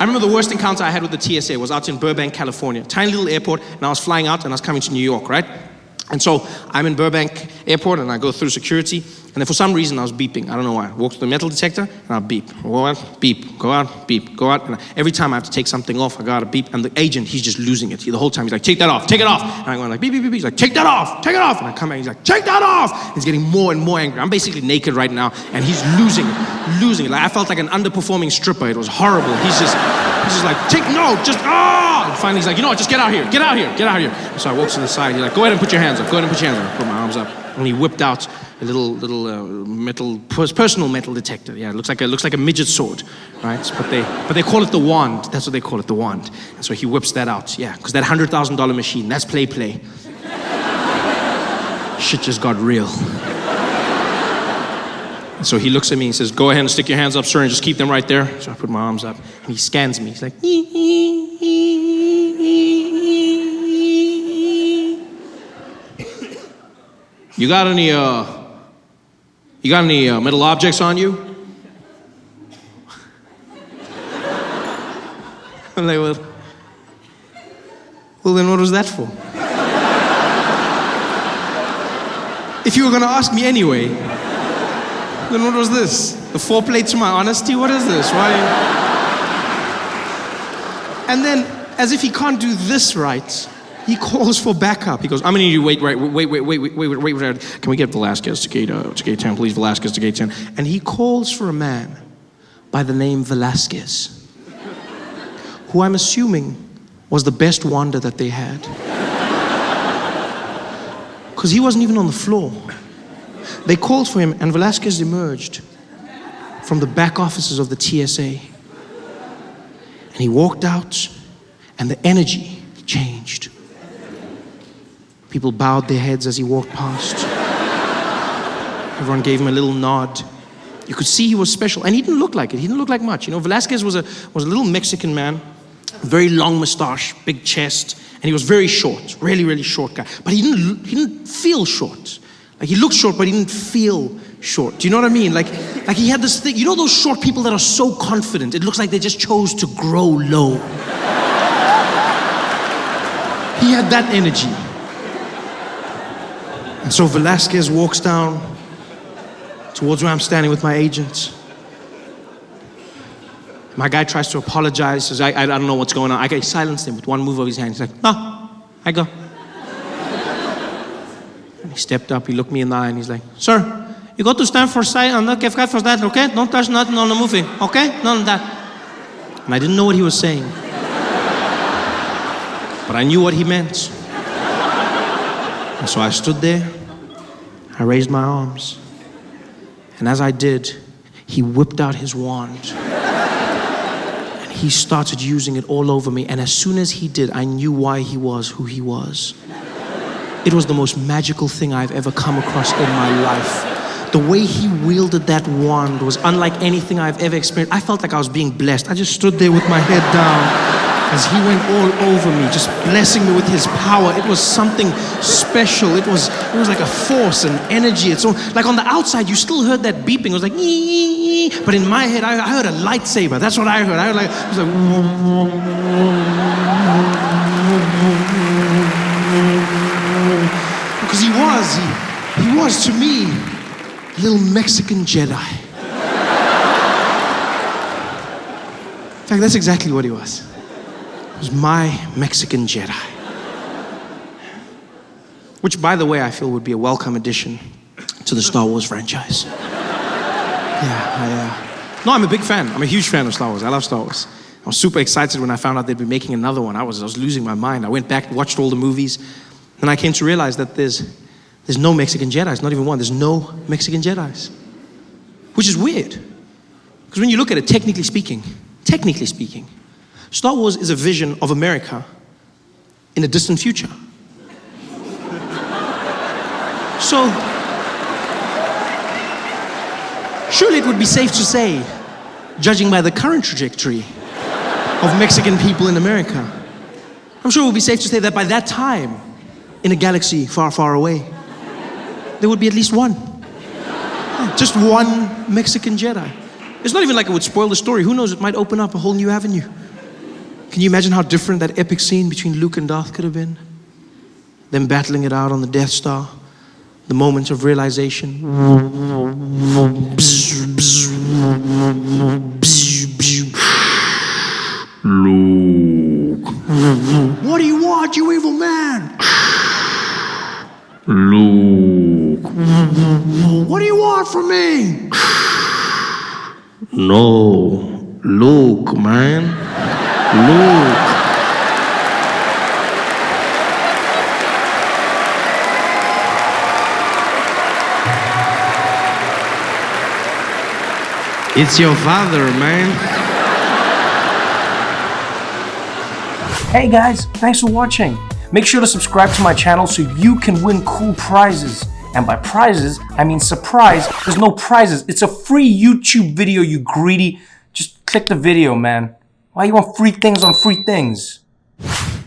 I remember the worst encounter I had with the TSA was out in Burbank, California. Tiny little airport, and I was flying out and I was coming to New York, right? And so I'm in Burbank Airport and I go through security, and then for some reason I was beeping. I don't know why. I walk to the metal detector and I beep. Go out, beep, go out, beep, go out. And every time I have to take something off, I got a beep, and the agent, he's just losing it. The whole time he's like, take that off, take it off. And I'm going like, beep, beep, beep, beep. He's like, take that off, take it off. And I come back, he's like, take that off. He's getting more and more angry. I'm basically naked right now, and he's losing it. Like I felt like an underperforming stripper. It was horrible. He's just like, And finally he's like, you know what, just get out here. And so I walk to the side, he's like, go ahead and put your hands up. I put my arms up, and he whipped out a little personal metal detector. Yeah, it looks like a midget sword, right? But they call it the wand. That's what they call it, the wand. And so he whips that out, yeah, because that $100,000 machine, that's play. Shit just got real. And so he looks at me and says, go ahead and stick your hands up, sir, and just keep them right there. So I put my arms up, and he scans me. He's like, You got any metal objects on you? I'm like, well, then what was that for? If you were gonna ask me anyway, then what was this? The foreplay to my honesty? What is this? Why? And then, as if he can't do this right, he calls for backup. He goes, I'm gonna need you wait. Can we get Velasquez to gate 10, please? Velasquez to gate 10. And he calls for a man by the name Velasquez, who I'm assuming was the best wander that they had. Because he wasn't even on the floor. They called for him, and Velasquez emerged from the back offices of the TSA. And he walked out, and the energy changed. People bowed their heads as he walked past. Everyone gave him a little nod. You could see he was special, and he didn't look like it. He didn't look like much. You know, Velasquez was a little Mexican man, very long mustache, big chest, and he was very short, really, really short guy. But he didn't feel short. Like he looked short, but he didn't feel short. Do you know what I mean? Like he had this thing. You know those short people that are so confident, it looks like they just chose to grow low. He had that energy. And so Velasquez walks down towards where I'm standing with my agent. My guy tries to apologize, says, I don't know what's going on. I silenced him with one move of his hand. He's like, no, I go. And he stepped up, he looked me in the eye, and he's like, sir, you got to stand for side and not give God for that, okay? Don't touch nothing on the moving, okay? None of that. And I didn't know what he was saying. But I knew what he meant. And so I stood there, I raised my arms, and as I did, he whipped out his wand. And he started using it all over me, and as soon as he did, I knew why he was who he was. It was the most magical thing I've ever come across in my life. The way he wielded that wand was unlike anything I've ever experienced. I felt like I was being blessed. I just stood there with my head down as he went all over me, just blessing me with his power. It was something special. It was like a force and energy. It's like on the outside, you still heard that beeping. It was like, ee, but in my head, I heard a lightsaber. That's what I heard. It was like, because he was to me, a little Mexican Jedi. In fact, that's exactly what he was. He was my Mexican Jedi. Which, by the way, I feel would be a welcome addition to the Star Wars franchise. No, I'm a big fan. I'm a huge fan of Star Wars. I love Star Wars. I was super excited when I found out they'd be making another one. I was losing my mind. I went back, watched all the movies, and I came to realize that there's no Mexican Jedis, not even one. There's no Mexican Jedis. Which is weird. Because when you look at it, technically speaking, Star Wars is a vision of America in a distant future. So, surely it would be safe to say, judging by the current trajectory of Mexican people in America, I'm sure it would be safe to say that by that time, in a galaxy far, far away, there would be at least one. Just one Mexican Jedi. It's not even like it would spoil the story. Who knows, it might open up a whole new avenue Can you imagine how different that epic scene between Luke and Darth could have been? Them battling it out on the Death Star. The moment of realization. Luke. What do you want, you evil man? Luke. What do you want from me? No. Luke, man. Luke. It's your father, man. Hey guys, thanks for watching. Make sure to subscribe to my channel so you can win cool prizes. And by prizes, I mean surprise. There's no prizes. It's a free YouTube video, you greedy. Just click the video, man. Why you want free things on free things?